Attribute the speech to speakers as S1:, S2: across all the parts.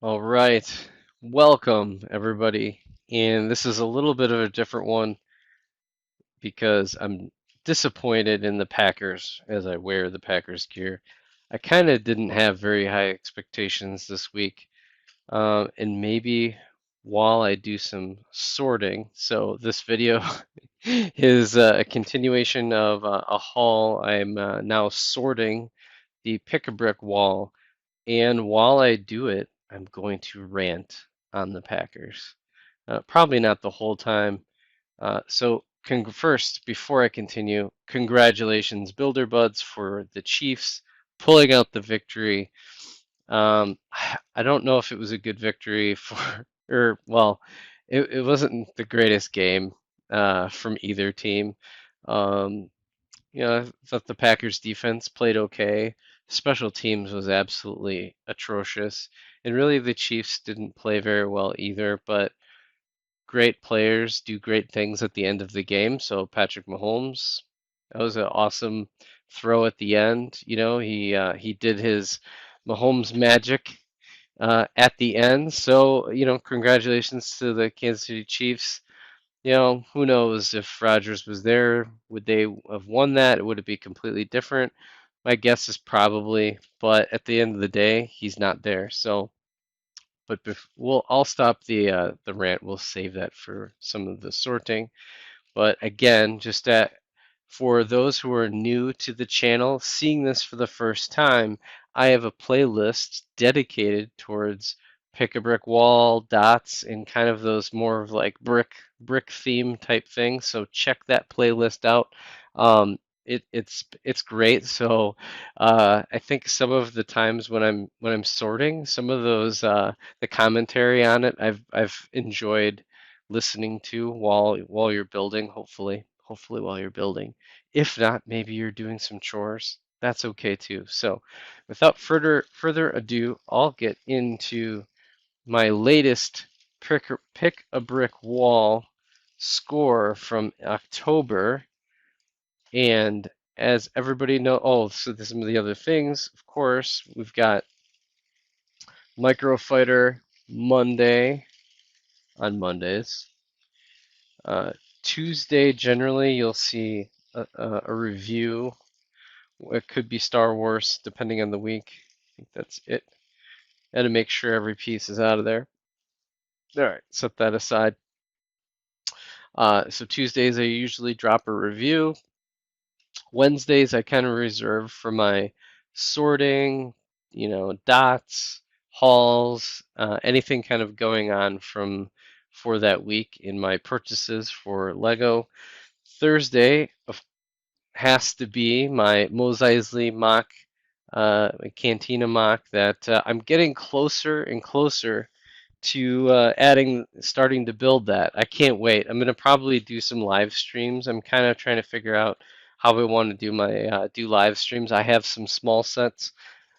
S1: All right, welcome everybody. And this is a little bit of a different one because I'm disappointed in the Packers as I wear the Packers gear. I kind of didn't have very high expectations this week. And maybe while I do some sorting, so this video is a continuation of a haul. I'm now sorting the pick-a-brick wall. And while I do it, I'm going to rant on the Packers. Probably not the whole time. First, before I continue, congratulations, Builder Buds, for the Chiefs pulling out the victory. Um, I don't know if it was a good victory for, or well, it wasn't the greatest game from either team. Um, I thought the Packers defense played okay. Special teams was absolutely atrocious. And really the Chiefs didn't play very well either, but great players do great things at the end of the game. So Patrick Mahomes, that was an awesome throw at the end. He did his Mahomes magic at the end. So, congratulations to the Kansas City Chiefs. Who knows if Rodgers was there, would they have won that? Would it be completely different? My guess is probably, but at the end of the day, he's not there. So, I'll stop the rant. We'll save that for some of the sorting. But again, for those who are new to the channel, seeing this for the first time, I have a playlist dedicated towards pick a brick wall, dots, and kind of those more of like brick theme type things. So check that playlist out. It's great. So I think some of the times when I'm sorting, some of those the commentary on it I've enjoyed listening to while you're building, hopefully while you're building. If not, maybe you're doing some chores. That's okay too. So, without further ado, I'll get into my latest pick a brick wall score from October. And as everybody know, so there's some of the other things. Of course, we've got Micro Fighter Monday on Mondays. Uh, Tuesday, generally, you'll see a review. It could be Star Wars, depending on the week. I think that's it. And to make sure every piece is out of there. All right, set that aside. So Tuesdays, I usually drop a review. Wednesdays, I kind of reserve for my sorting, dots, hauls, anything kind of going on for that week in my purchases for Lego. Thursday has to be my Mos Eisley mock, my Cantina mock that I'm getting closer and closer to starting to build that. I can't wait. I'm gonna probably do some live streams. I'm kind of trying to figure out how I want to do live streams. I have some small sets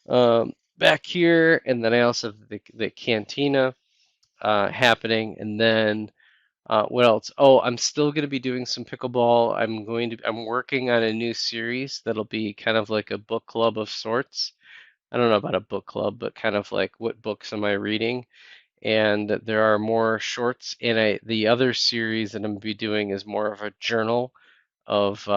S1: back here, and then I also have the Cantina happening, and then what else? Oh, I'm still going to be doing some pickleball. I'm working on a new series that'll be kind of like a book club of sorts. I don't know about a book club, but kind of like what books am I reading? And there are more shorts, and the other series that I'm gonna be doing is more of a journal of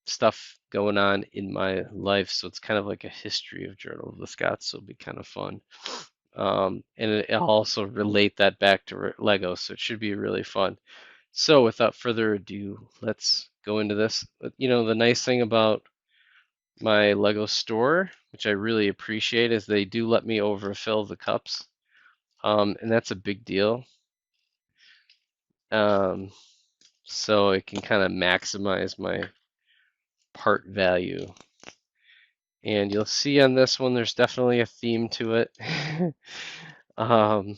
S1: stuff going on in my life. So it's kind of like a history of Journal of the Scots. So it'll be kind of fun. And I'll also relate that back to Lego, so it should be really fun. So without further ado, let's go into this. The nice thing about my Lego store, which I really appreciate, is they do let me overfill the cups, and that's a big deal. Um, so it can kind of maximize my part value. And you'll see on this one, there's definitely a theme to it. um,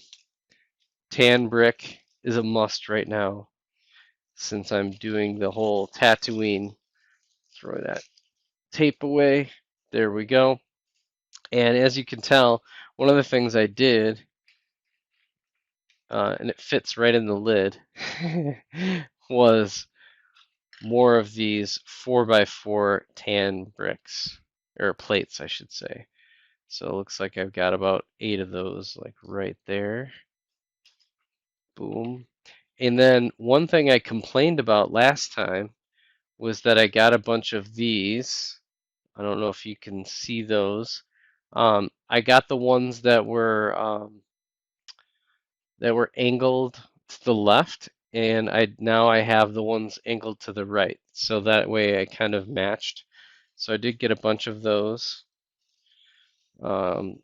S1: Tan brick is a must right now since I'm doing the whole Tatooine. Throw that tape away. There we go. And as you can tell, one of the things I did, and it fits right in the lid, was more of these 4x4 tan bricks, or plates, I should say. So it looks like I've got about 8 of those, like right there. Boom. And then one thing I complained about last time was that I got a bunch of these. I don't know if you can see those. I got the ones that were angled to the left, and now I have the ones angled to the right. So that way I kind of matched. So I did get a bunch of those. Um,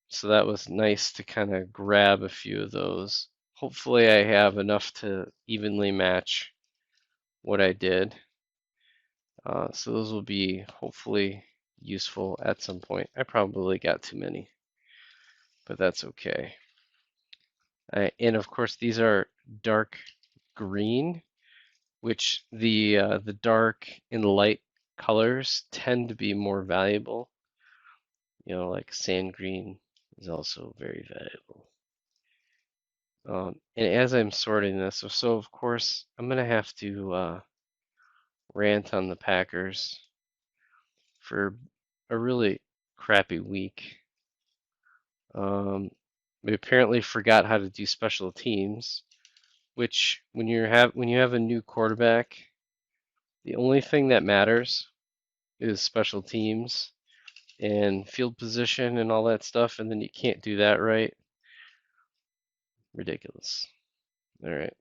S1: so that was nice to kind of grab a few of those. Hopefully I have enough to evenly match what I did. So those will be hopefully useful at some point. I probably got too many, but that's okay. And of course these are dark green, which the dark and light colors tend to be more valuable. You know, like sand green is also very valuable. And as I'm sorting this, so of course I'm gonna have to rant on the Packers for a really crappy week. We apparently forgot how to do special teams, which when you have a new quarterback, the only thing that matters is special teams and field position and all that stuff, and then you can't do that right. Ridiculous. All right,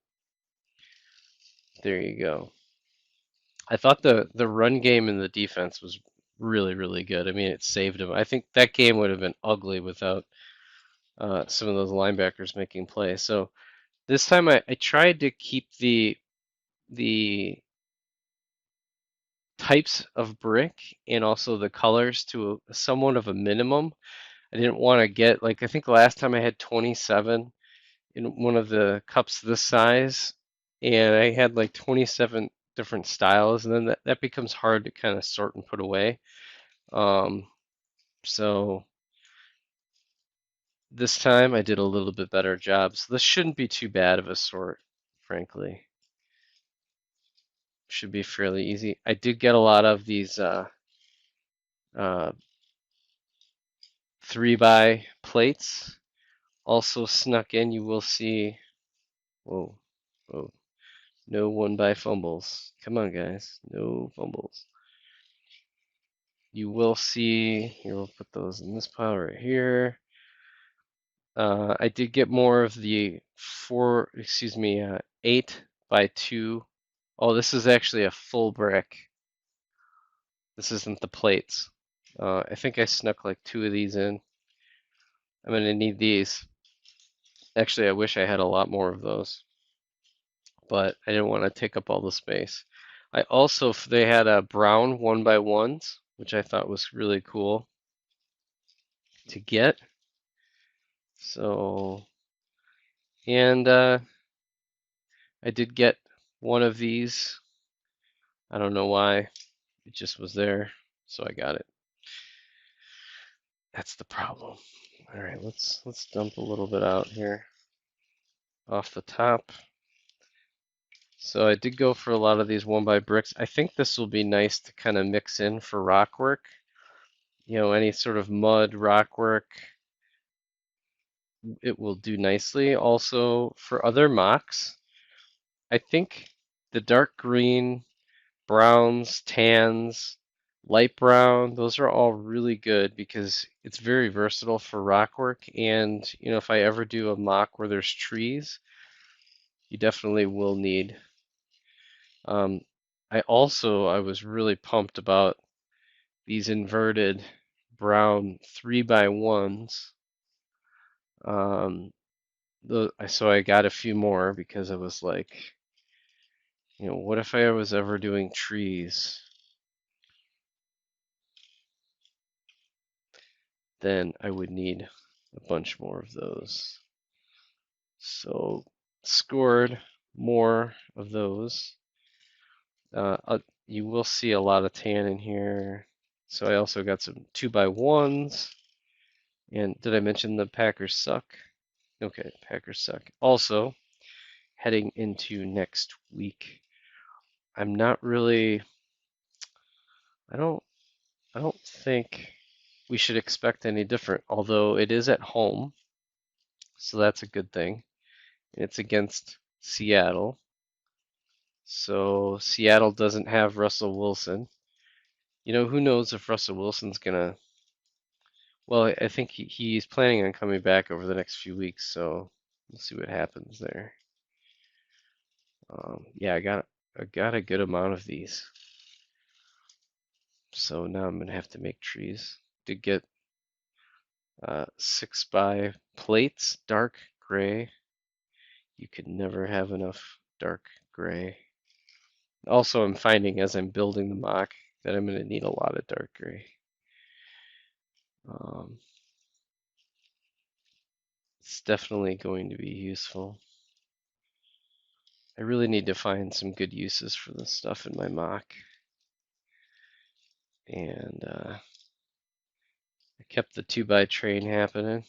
S1: there you go. I thought the run game and the defense was really good. I mean, it saved him. I think that game would have been ugly without some of those linebackers making plays. So this time I tried to keep the types of brick and also the colors to somewhat of a minimum. I didn't want to get like I think last time I had 27 in one of the cups this size, and I had like 27 different styles, and then that becomes hard to kind of sort and put away. Um, so this time I did a little bit better job. So this shouldn't be too bad of a sort, frankly. Should be fairly easy. I did get a lot of these uh, 3x plates also snuck in. You will see. Whoa, whoa. No 1x fumbles. Come on, guys. No fumbles. You will see. Here, we'll put those in this pile right here. I did get more of the 8x2. Oh, this is actually a full brick. This isn't the plates. I think I snuck like 2 of these in. I'm gonna need these. Actually, I wish I had a lot more of those, but I didn't want to take up all the space. I also, they had a brown 1x1s, which I thought was really cool to get. So, and I did get one of these. I don't know why. It just was there, so I got it. That's the problem. All right, let's dump a little bit out here off the top. So I did go for a lot of these 1x bricks. I think this will be nice to kind of mix in for rock work. You know, any sort of mud rock work, it will do nicely. Also, for other mocks, I think the dark green, browns, tans, light brown, those are all really good because it's very versatile for rock work. And, you know, if I ever do a mock where there's trees, you definitely will need. Um, I was really pumped about these inverted brown 3x1s. Um, so I got a few more because I was like, you know, what if I was ever doing trees? Then I would need a bunch more of those. So scored more of those. You will see a lot of tan in here. So I also got some 2x1s. And did I mention the Packers suck? Okay, Packers suck. Also, heading into next week, I'm not really. I don't. I don't think. we should expect any different, although it is at home, so that's a good thing. It's against Seattle, so Seattle doesn't have Russell Wilson. You know, who knows if Russell Wilson's gonna. Well, I think he's planning on coming back over the next few weeks, so we'll see what happens there. Yeah, I got a good amount of these, so now I'm gonna have to make trees. Did get 6x plates, dark gray. You could never have enough dark gray. Also, I'm finding as I'm building the mock that I'm going to need a lot of dark gray. Um, it's definitely going to be useful. I really need to find some good uses for this stuff in my mock. And I kept the 2x train happening.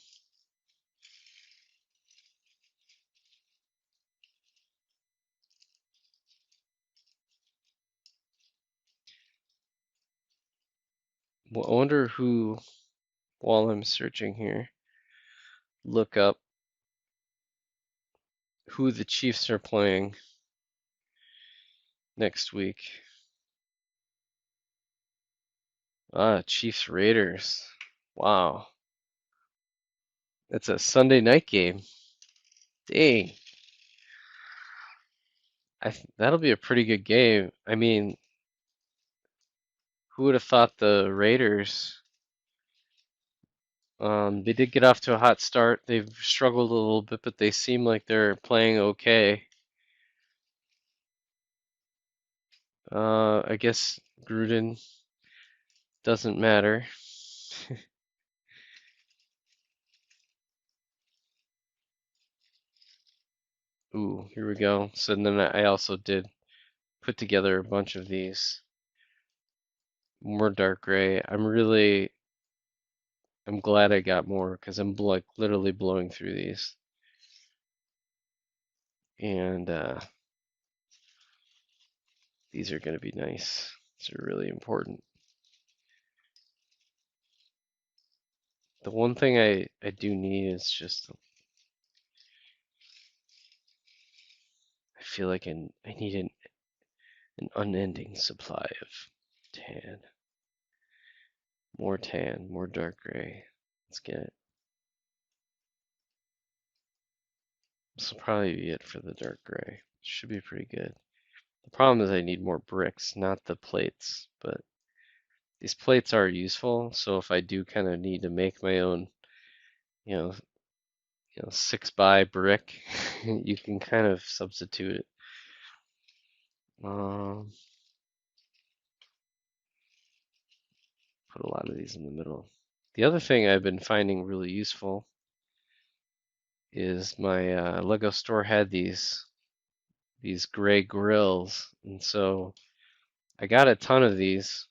S1: Well, I wonder who, while I'm searching here, look up who the Chiefs are playing next week. Chiefs Raiders. Wow. It's a Sunday night game. Dang. That'll be a pretty good game. I mean, who would have thought the Raiders? They did get off to a hot start. They've struggled a little bit, but they seem like they're playing okay. I guess Gruden doesn't matter. Ooh, here we go. So then I also did put together a bunch of these more dark gray. I'm glad I got more because I'm like literally blowing through these. And these are going to be nice. These are really important. The one thing I do need is just, I feel like I need an unending supply of tan. More tan, more dark gray. Let's get it. This will probably be it for the dark gray. Should be pretty good. The problem is I need more bricks, not the plates, but these plates are useful, so if I do kind of need to make my own, you know, 6x brick, you can kind of substitute it. Um, put a lot of these in the middle. The other thing I've been finding really useful is my Lego store had these gray grills, and so I got a ton of these.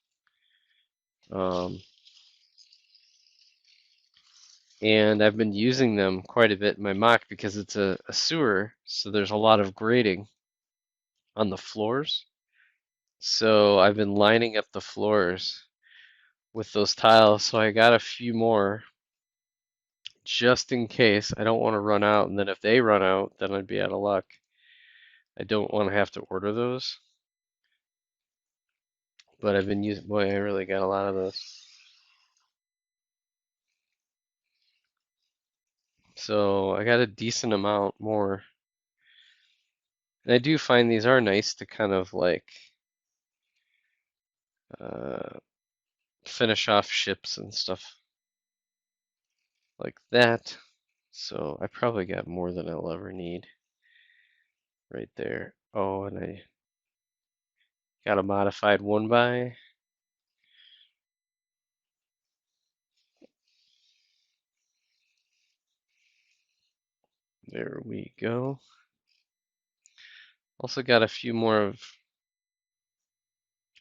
S1: Um, and I've been using them quite a bit in my mock because it's a sewer, so there's a lot of grading on the floors. So I've been lining up the floors with those tiles, so I got a few more just in case. I don't want to run out, and then if they run out, then I'd be out of luck. I don't want to have to order those, but I've been using, boy, I really got a lot of those. So I got a decent amount more. And I do find these are nice to kind of like uh, finish off ships and stuff like that. So I probably got more than I'll ever need right there. Oh, and I got a modified 1x. There we go. Also got a few more of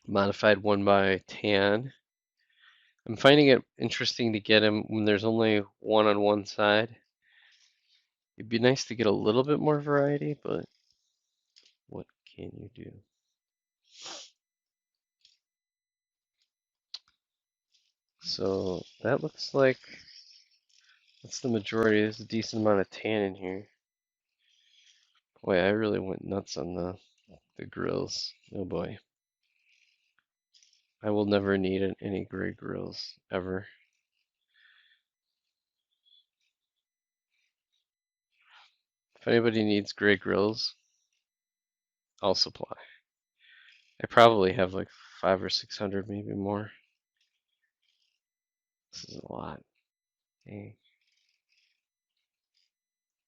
S1: modified 1x tan. I'm finding it interesting to get them when there's only one on one side. It'd be nice to get a little bit more variety, but what can you do? So that looks like that's the majority. There's a decent amount of tan in here. Boy, I really went nuts on the grills. Oh boy. I will never need any gray grills ever. If anybody needs gray grills, I'll supply. I probably have like 500 or 600, maybe more. This is a lot. Dang.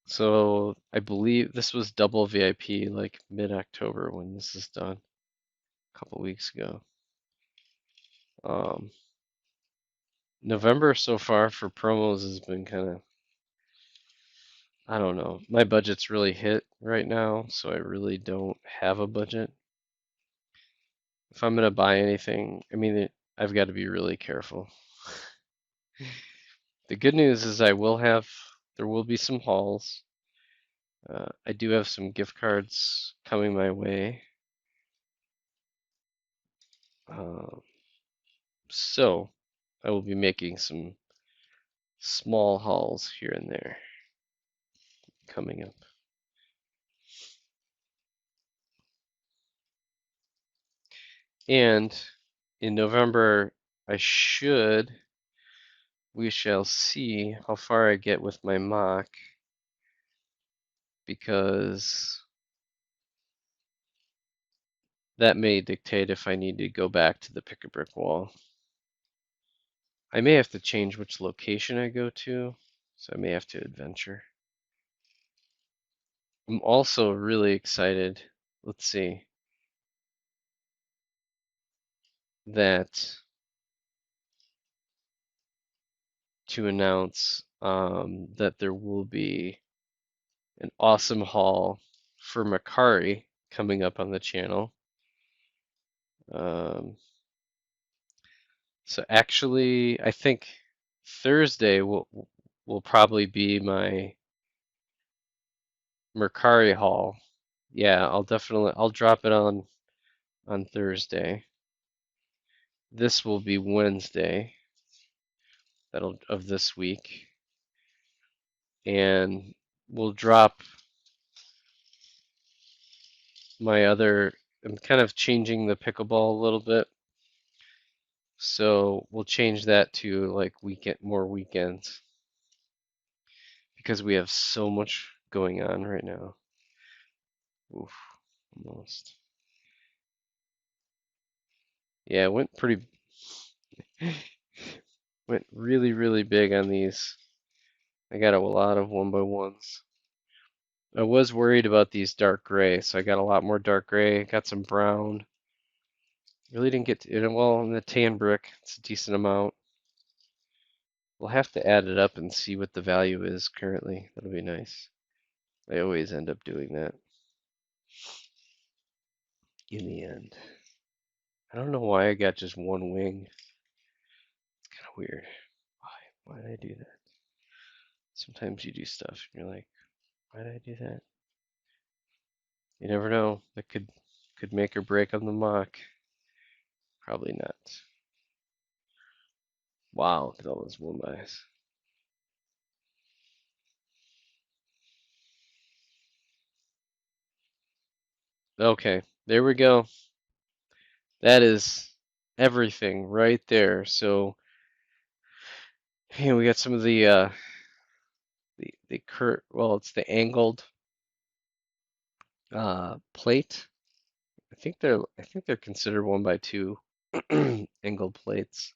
S1: So I believe this was double VIP like mid-October when this is done, a couple weeks ago. Um, November so far for promos has been kind of, I don't know. My budget's really hit right now, so I really don't have a budget. If I'm gonna buy anything, I mean, I've got to be really careful. The good news is there will be some hauls. I do have some gift cards coming my way. Uh, so I will be making some small hauls here and there coming up. And in November, we shall see how far I get with my mock because that may dictate if I need to go back to the pick a brick wall. I may have to change which location I go to, so I may have to adventure. I'm also really excited, let's see, that to announce that there will be an awesome haul for Macari coming up on the channel. Um, so actually, I think Thursday will probably be my Mercari haul. Yeah, I'll drop it on Thursday. This will be Wednesday of this week, and we'll drop my other. I'm kind of changing the pickleball a little bit, so we'll change that to like more weekends because we have so much going on right now. Oof, almost. Yeah, it went really, really big on these. I got a lot of 1x1s. I was worried about these dark gray, so I got a lot more dark gray, got some brown. Really didn't get to, well, in the tan brick, it's a decent amount. We'll have to add it up and see what the value is currently. That'll be nice. I always end up doing that in the end. I don't know why I got just one wing. It's kind of weird. Why? Why did I do that? Sometimes you do stuff and you're like, why did I do that? You never know. That could make or break on the mock. Probably not. Wow, look at all those Wombis. Okay, there we go. That is everything right there. So, hey, we got some of well, it's the angled plate. I think they're considered 1x2 angled plates.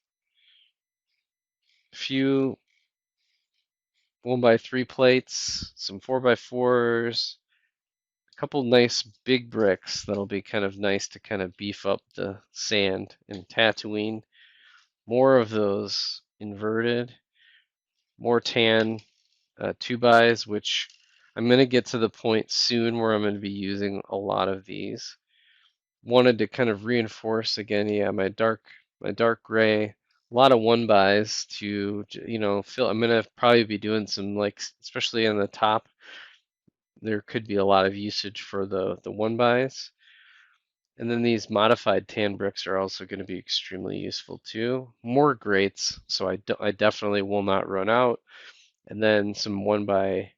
S1: A few 1x3 plates, some 4x4s, a couple nice big bricks that'll be kind of nice to kind of beef up the sand in Tatooine. More of those inverted, more tan 2x, which I'm going to get to the point soon where I'm going to be using a lot of these. Wanted to kind of reinforce again, yeah, my dark gray, a lot of 1x to, fill. I'm going to probably be doing some like, especially on the top, there could be a lot of usage for the 1x. And then these modified tan bricks are also going to be extremely useful too. More grates, so I definitely will not run out. And then some 1 by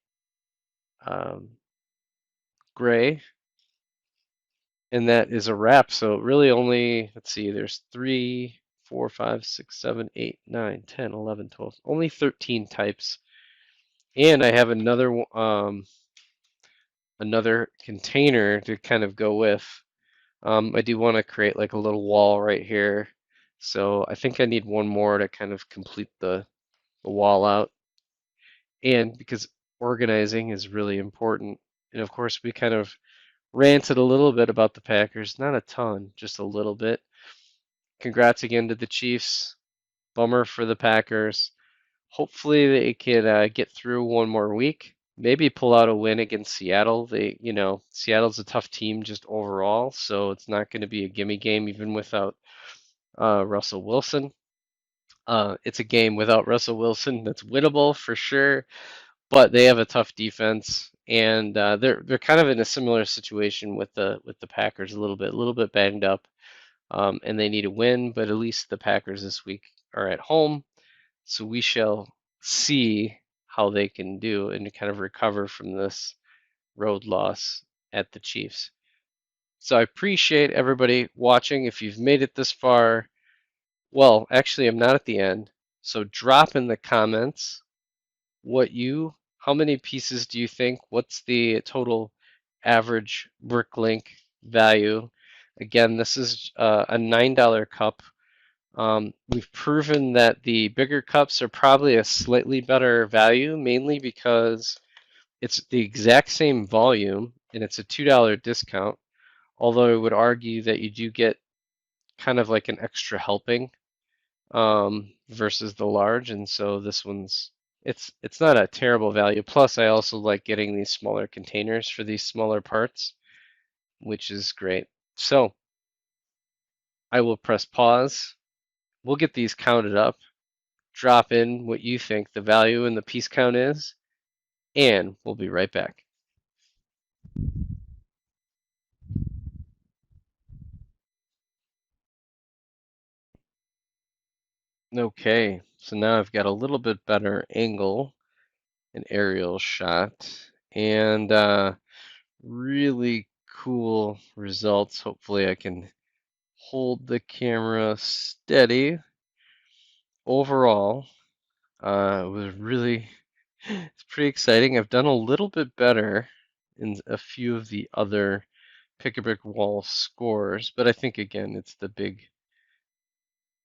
S1: um, gray, and that is a wrap. So really only, let's see, there's 3, 4, 5, 6, 7, 8, 9, 10, 11, 12, only 13 types. And I have another container to kind of go with. I do want to create like a little wall right here. So I think I need one more to kind of complete the wall out. And because organizing is really important. And of course, we kind of ranted a little bit about the Packers, not a ton, just a little bit. Congrats again to the Chiefs. Bummer for the Packers. Hopefully they can get through one more week. Maybe pull out a win against Seattle. Seattle's a tough team just overall, so it's not going to be a gimme game even without Russell Wilson. It's a game without Russell Wilson that's winnable for sure, but they have a tough defense, and they're kind of in a similar situation with the Packers a little bit banged up, and they need a win. But at least the Packers this week are at home, so we shall see how they can do and kind of recover from this road loss at the Chiefs. So I appreciate everybody watching. If you've made it this far, well, actually, I'm not at the end. So drop in the comments how many pieces do you think? What's the total average Bricklink value? Again, this is a $9 cup. We've proven that the bigger cups are probably a slightly better value, mainly because it's the exact same volume and it's a $2 discount. Although I would argue that you do get kind of like an extra helping versus the large, and so this one's it's not a terrible value. Plus, I also like getting these smaller containers for these smaller parts, which is great. So I will press pause. We'll get these counted up. Drop in what you think the value and the piece count is, and we'll be right back. Okay, so now I've got a little bit better angle, an aerial shot, and really cool results. Hopefully I can hold the camera steady. Overall, it was really, it's pretty exciting. I've done a little bit better in a few of the other pick a brick wall scores, but I think again it's the big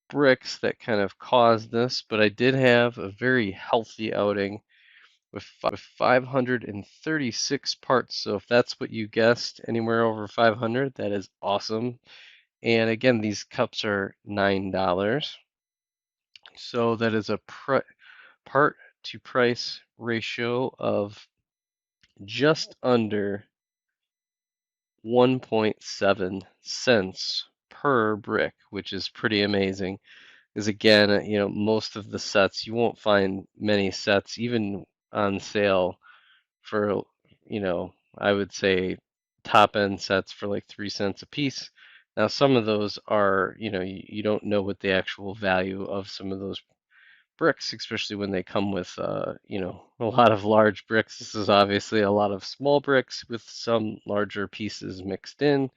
S1: bricks that kind of caused this. But I did have a very healthy outing with 536 parts. So if that's what you guessed, anywhere over 500, that is awesome. And again, these cups are $9. So that is a part to price ratio of just under 1.7 cents per brick, which is pretty amazing. Because again, most of the sets, you won't find many sets even on sale for, I would say top end sets for like 3 cents a piece. Now, some of those are, you don't know what the actual value of some of those bricks, especially when they come with, a lot of large bricks. This is obviously a lot of small bricks with some larger pieces mixed in.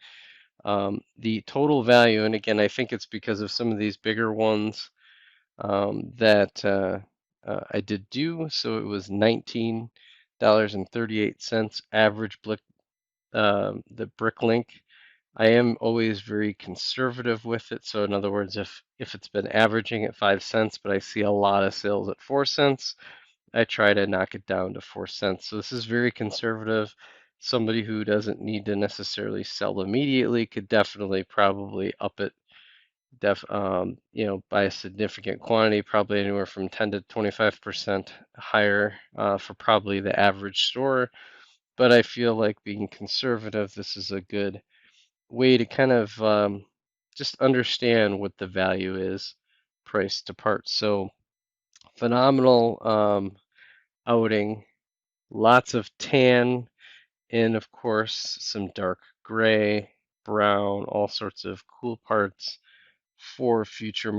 S1: The total value, and again, I think it's because of some of these bigger ones that I did do. So it was $19.38 average the Bricklink. I am always very conservative with it. So in other words, if it's been averaging at 5 cents, but I see a lot of sales at 4 cents, I try to knock it down to 4 cents. So this is very conservative. Somebody who doesn't need to necessarily sell immediately could definitely probably up it by a significant quantity, probably anywhere from 10 to 25% higher for probably the average store. But I feel like being conservative, this is a good way to kind of just understand what the value is price to parts. So phenomenal outing, lots of tan, and of course some dark gray. brown, all sorts of cool parts for future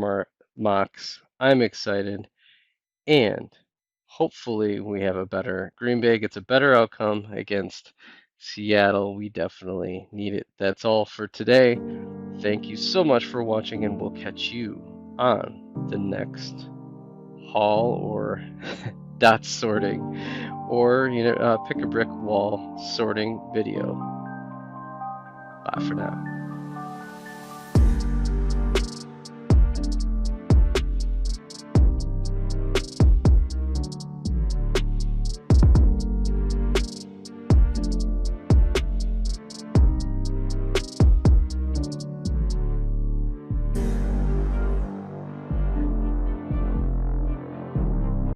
S1: mocks. I'm excited, and hopefully we have a better Green Bay gets a better outcome against Seattle. We definitely need it. That's all for today. Thank you so much for watching, and we'll catch you on the next haul or dot sorting or pick a brick wall sorting video. Bye for now.